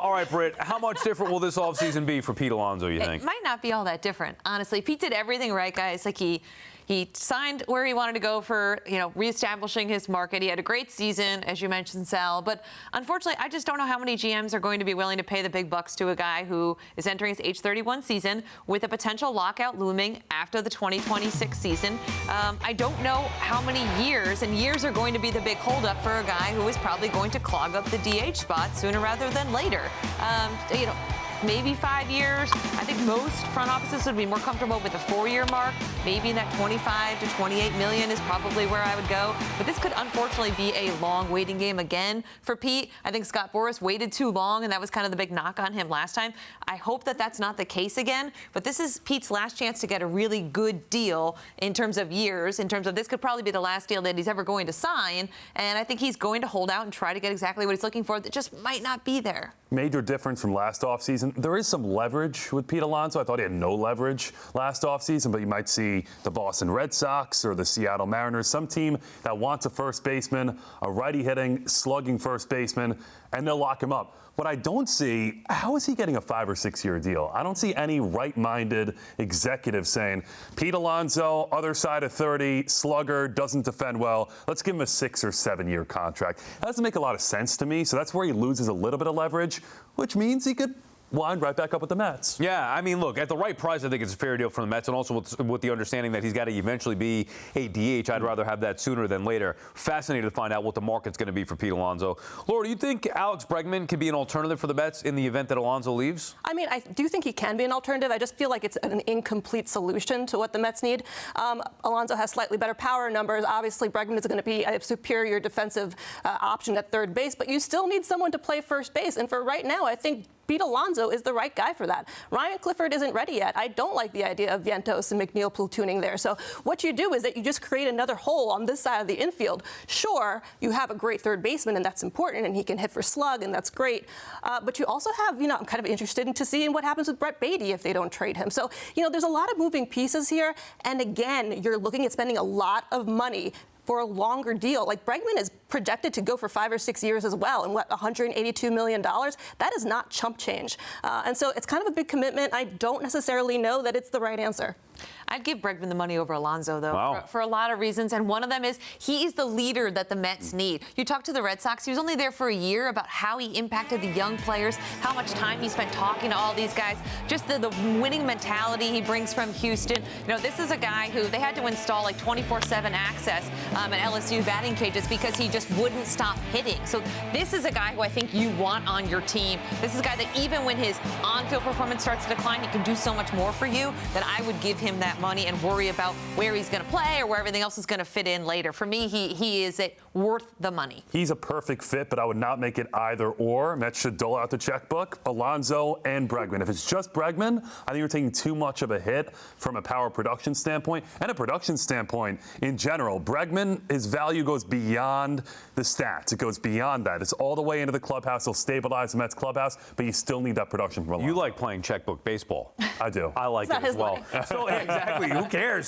All right, Britt, how much different will this offseason be for Pete Alonso, you think? It might not be all that different, honestly. Pete did everything right, guys. Like he signed where he wanted to go for, reestablishing his market. He had a great season, as you mentioned, Sal. But unfortunately, I just don't know how many GMs are going to be willing to pay the big bucks to a guy who is entering his age 31 season with a potential lockout looming after the 2026 season. I don't know how many years, and years are going to be the big holdup for a guy who is probably going to clog up the DH spot sooner rather than later. Maybe 5 years. I think most front offices would be more comfortable with the 4-year mark. Maybe that 25 to 28 million is probably where I would go. But this could unfortunately be a long waiting game again for Pete. I think Scott Boras waited too long, and that was kind of the big knock on him last time. I hope that that's not the case again. But this is Pete's last chance to get a really good deal in terms of years, in terms of this could probably be the last deal that he's ever going to sign. And I think he's going to hold out and try to get exactly what he's looking for. That just might not be there. Major difference from last offseason. There is some leverage with Pete Alonso. I thought he had no leverage last offseason, but you might see the Boston Red Sox or the Seattle Mariners, some team that wants a first baseman, a righty-hitting, slugging first baseman, and they'll lock him up. What I don't see, how is he getting a 5 or 6 year deal? I don't see any right-minded executive saying, Pete Alonso, other side of 30, slugger, doesn't defend well. Let's give him a 6 or 7 year contract. That doesn't make a lot of sense to me. So that's where he loses a little bit of leverage, which means he could wind right back up with the Mets. Yeah, I mean, look, at the right price, I think it's a fair deal for the Mets, and also with the understanding that he's got to eventually be a DH. I'd rather have that sooner than later. Fascinated to find out what the market's going to be for Pete Alonso. Laura, do you think Alex Bregman can be an alternative for the Mets in the event that Alonso leaves? I mean, I do think he can be an alternative. I just feel like it's an incomplete solution to what the Mets need. Alonso has slightly better power numbers. Obviously, Bregman is going to be a superior defensive option at third base, but you still need someone to play first base. And for right now, I think Pete Alonso is the right guy for that. Ryan Clifford isn't ready yet. I don't like the idea of Vientos and McNeil platooning there. So what you do is that you just create another hole on this side of the infield. Sure, you have a great third baseman, and that's important, and he can hit for slug, and that's great. But you also have, I'm kind of interested to see what happens with Brett Beatty if they don't trade him. So, there's a lot of moving pieces here. And again, you're looking at spending a lot of money for a longer deal. Like Bregman is projected to go for 5 or 6 years as well. And $182 million? That is not chump change. And so it's kind of a big commitment. I don't necessarily know that it's the right answer. I'd give Bregman the money over Alonso, though, wow, for a lot of reasons. And one of them is he's the leader that the Mets need. You talk to the Red Sox. He was only there for a year, about how he impacted the young players, how much time he spent talking to all these guys, just the winning mentality he brings from Houston. This is a guy who they had to install like 24/7 access at LSU batting cages because he just wouldn't stop hitting. So this is a guy who I think you want on your team. This is a guy that even when his on-field performance starts to decline, he can do so much more for you that I would give him that money and worry about where he's going to play or where everything else is going to fit in later. For me, he is worth the money. He's a perfect fit, but I would not make it either or. Mets should dole out the checkbook, Alonso and Bregman. If it's just Bregman, I think you're taking too much of a hit from a power production standpoint and a production standpoint in general. Bregman, his value goes beyond the stats. It goes beyond that. It's all the way into the clubhouse. He'll stabilize the Mets clubhouse, but you still need that production from Alonso. You like playing checkbook baseball. I do. I like it as well. So, exactly. Who cares?